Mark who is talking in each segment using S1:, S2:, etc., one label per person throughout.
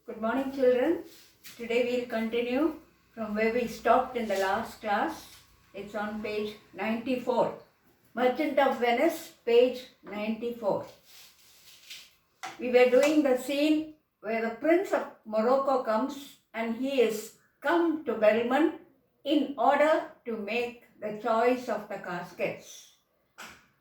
S1: Good morning, children. Today we'll continue from where we stopped in the last class. It's on page 94. Merchant of Venice, page 94. We were doing the scene where the Prince of Morocco comes and he is come to Belmont in order to make the choice of the caskets.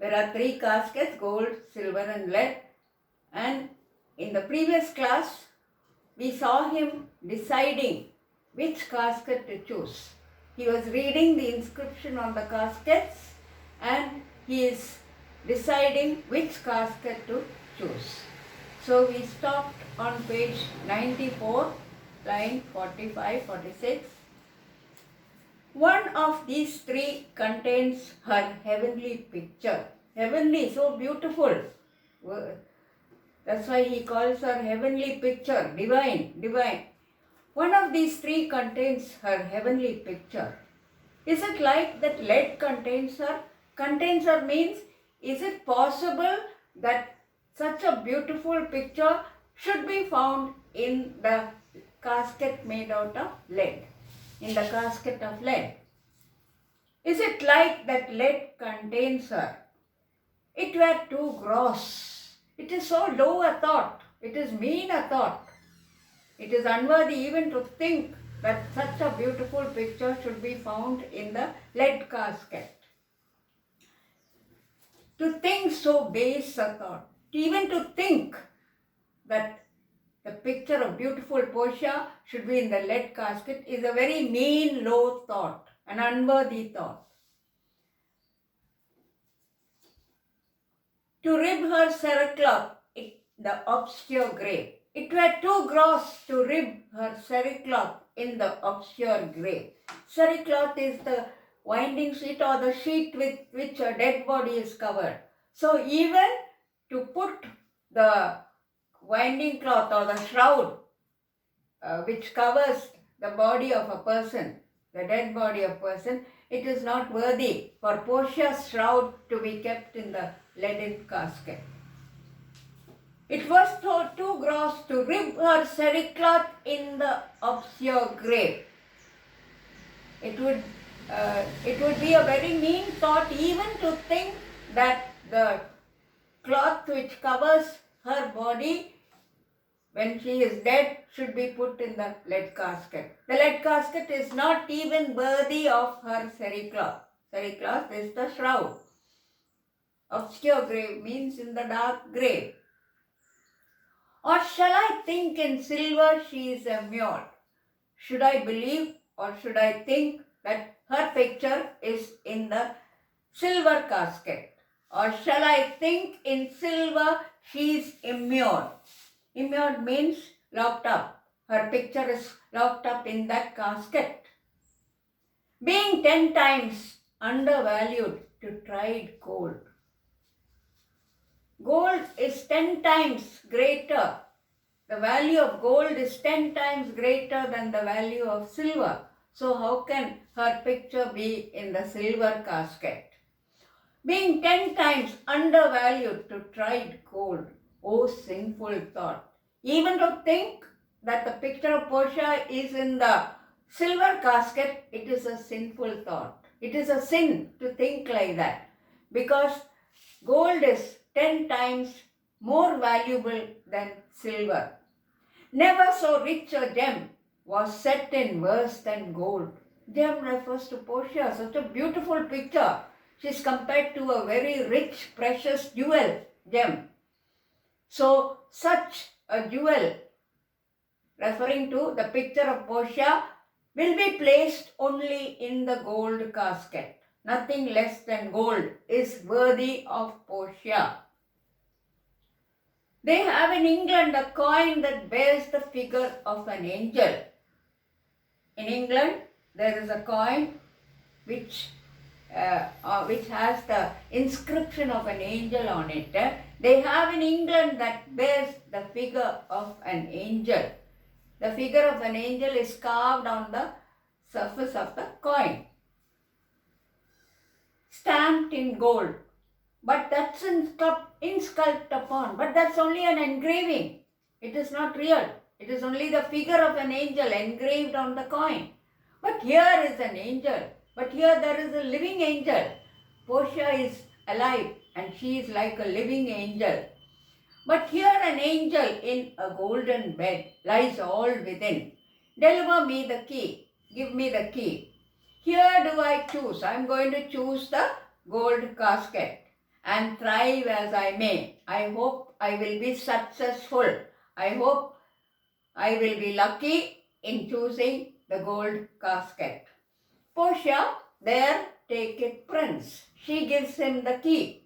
S1: There are 3 caskets, gold, silver and lead. And in the previous class, we saw him deciding which casket to choose. He was reading the inscription on the caskets and he is deciding which casket to choose. So we stopped on page 94, line 45, 46. One of these 3 contains her heavenly picture. Heavenly, so beautiful. That's why he calls her heavenly picture, divine. One of these 3 contains her heavenly picture. Is it like that lead contains her? Contains her means, is it possible that such a beautiful picture should be found in the casket made out of lead? In the casket of lead. Is it like that lead contains her? It were too gross. It is so low a thought. It is mean a thought. It is unworthy even to think that such a beautiful picture should be found in the lead casket. To think so base a thought, even to think that the picture of beautiful Portia should be in the lead casket is a very mean, low thought, an unworthy thought. To rib her cerecloth, the obscure grave. It were too gross to rib her cerecloth in the obscure grave. Cerecloth is the winding sheet or the sheet with which a dead body is covered. So even to put the winding cloth or the shroud which covers the body of a person, the dead body of a person, it is not worthy for Portia's shroud to be kept in the leaden casket. It was too gross to rib her cerecloth in the obscure grave. It would be a very mean thought even to think that the cloth which covers her body when she is dead should be put in the lead casket. The lead casket is not even worthy of her cerecloth. Cerecloth is the shroud. Obscure grave means in the dark grave. Or shall I think in silver she is immured? Should I believe or should I think that her picture is in the silver casket? Or shall I think in silver she is immured? Immured means locked up. Her picture is locked up in that casket. Being 10 times undervalued to tried gold. Gold is 10 times greater. The value of gold is 10 times greater than the value of silver. So how can her picture be in the silver casket? Being 10 times undervalued to tried gold. Oh, sinful thought. Even to think that the picture of Portia is in the silver casket, it is a sinful thought. It is a sin to think like that. Because gold is 10 times more valuable than silver. Never so rich a gem was set in worse than gold. Gem refers to Portia, such a beautiful picture. She is compared to a very rich, precious jewel, gem. So such a jewel, referring to the picture of Portia, will be placed only in the gold casket. Nothing less than gold is worthy of Portia. They have in England a coin that bears the figure of an angel. In England, there is a coin which has the inscription of an angel on it. They have in England that bears the figure of an angel. The figure of an angel is carved on the surface of the coin. Stamped in gold. But that's insculpted upon. But that's only an engraving. It is not real. It is only the figure of an angel engraved on the coin. But here is an angel. But here there is a living angel. Portia is alive and she is like a living angel. But here an angel in a golden bed lies all within. Deliver me the key. Give me the key. Here do I choose. I am going to choose the gold casket and thrive as I may. I hope I will be successful. I hope I will be lucky in choosing the gold casket. Portia, there take it, prince. She gives him the key.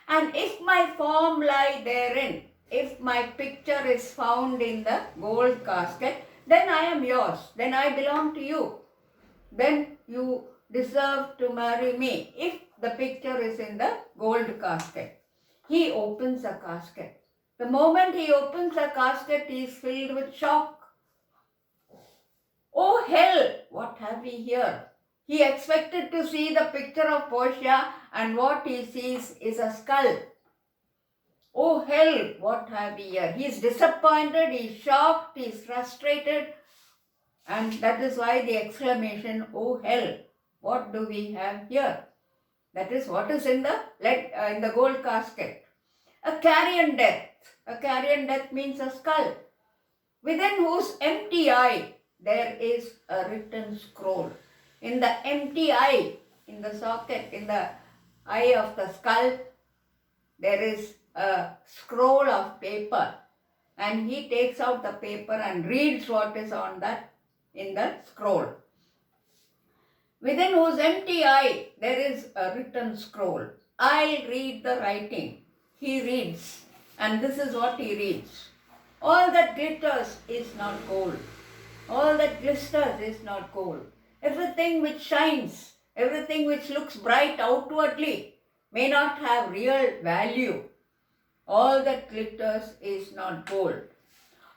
S1: And if my form lie therein, if my picture is found in the gold casket, then I am yours. Then I belong to you. Then you deserve to marry me if the picture is in the gold casket. He opens a casket. The moment he opens a casket, he is filled with shock. Oh hell, what have we here? He expected to see the picture of Portia, and what he sees is a skull. Oh hell, what have we here? He is disappointed, he is shocked, he is frustrated, and that is why the exclamation, oh hell, what do we have here? That is what is in the gold casket. A carrion death. A carrion death means a skull, within whose empty eye there is a written scroll. In the empty eye, in the socket, in the eye of the skull, there is a scroll of paper, and he takes out the paper and reads what is on that in the scroll. Within whose empty eye there is a written scroll. I'll read the writing. He reads, and this is what he reads. All that glitters is not gold. All that glisters is not gold. Everything which shines, everything which looks bright outwardly may not have real value. All that glitters is not gold.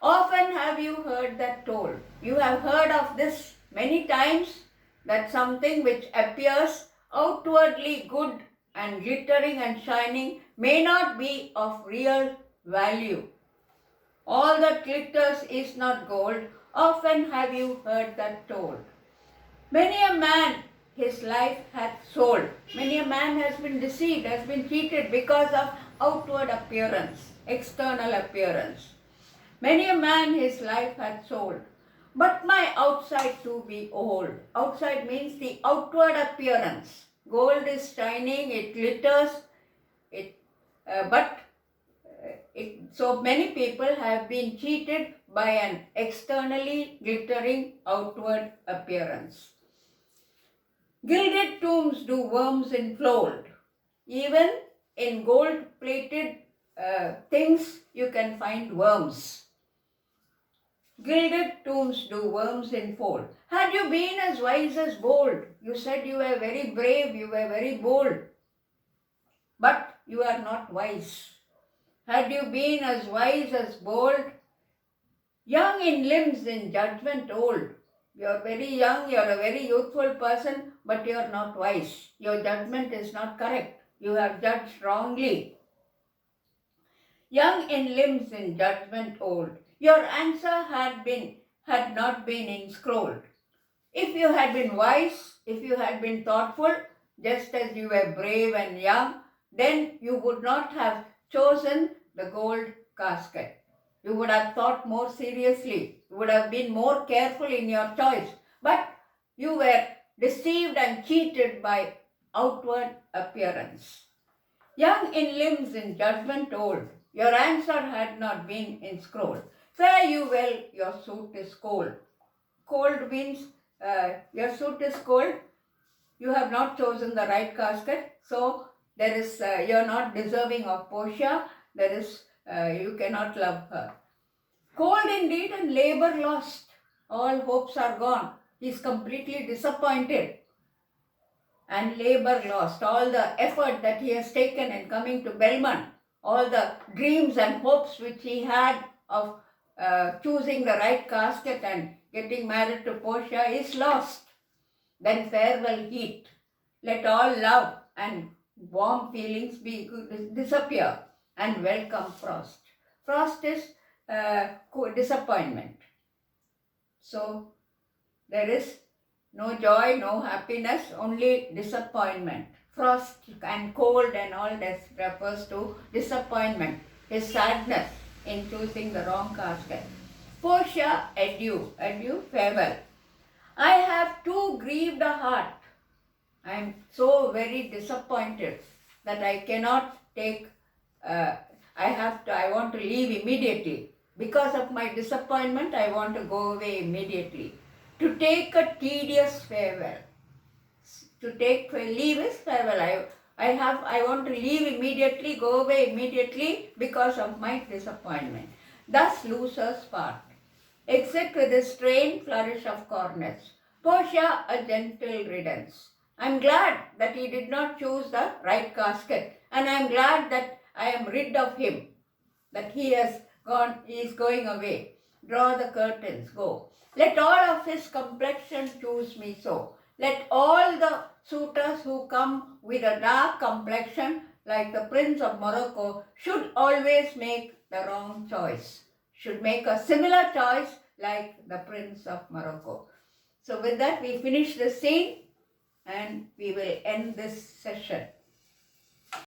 S1: Often have you heard that told. You have heard of this many times, that something which appears outwardly good and glittering and shining may not be of real value. All that glitters is not gold. Often have you heard that told. Many a man his life hath sold. Many a man has been deceived, has been cheated because of outward appearance, external appearance. Many a man his life hath sold. But my outside too be old. Outside means the outward appearance. Gold is shining, it glitters, so many people have been cheated by an externally glittering outward appearance. Gilded tombs do worms enfold. Even in gold-plated things you can find worms. Gilded tombs do worms enfold. Had you been as wise as bold, you said you were very brave, you were very bold, but you are not wise. Had you been as wise as bold, young in limbs, in judgment old. You are very young, you are a very youthful person, but you are not wise. Your judgment is not correct. You have judged wrongly. Young in limbs, in judgment old. Your answer had not been inscrolled. If you had been wise, if you had been thoughtful, just as you were brave and young, then you would not have chosen the gold casket. You would have thought more seriously. You would have been more careful in your choice. But you were deceived and cheated by outward appearance. Young in limbs, in judgment old. Your answer had not been inscrolled. Fare you well, your suit is cold. Cold means your suit is cold. You have not chosen the right casket. So there is you are not deserving of Portia. There is you cannot love her. Cold indeed and labor lost. All hopes are gone. He is completely disappointed. And labor lost. All the effort that he has taken in coming to Belmont, all the dreams and hopes which he had of choosing the right casket and getting married to Portia is lost. Then farewell heat. Let all love and warm feelings disappear, and welcome frost. Frost is disappointment. So there is no joy, no happiness, only disappointment. Frost and cold and all that refers to disappointment, his sadness in choosing the wrong casket. Portia, adieu, adieu, farewell. I have too grieved a heart. I am so very disappointed that I cannot take, I want to leave immediately. Because of my disappointment, I want to go away immediately. To take a tedious farewell. To take leave is farewell. I want to leave immediately, go away immediately because of my disappointment. Thus losers part. Exit with a strained flourish of cornets. Portia, a gentle riddance. I am glad that he did not choose the right casket, and I am glad that I am rid of him, that he is going away. Draw the curtains, go. Let all of his complexion choose me so. Let all the suitors who come with a dark complexion, like the Prince of Morocco, should always make the wrong choice. Should make a similar choice like the Prince of Morocco. So with that we finish the scene and we will end this session.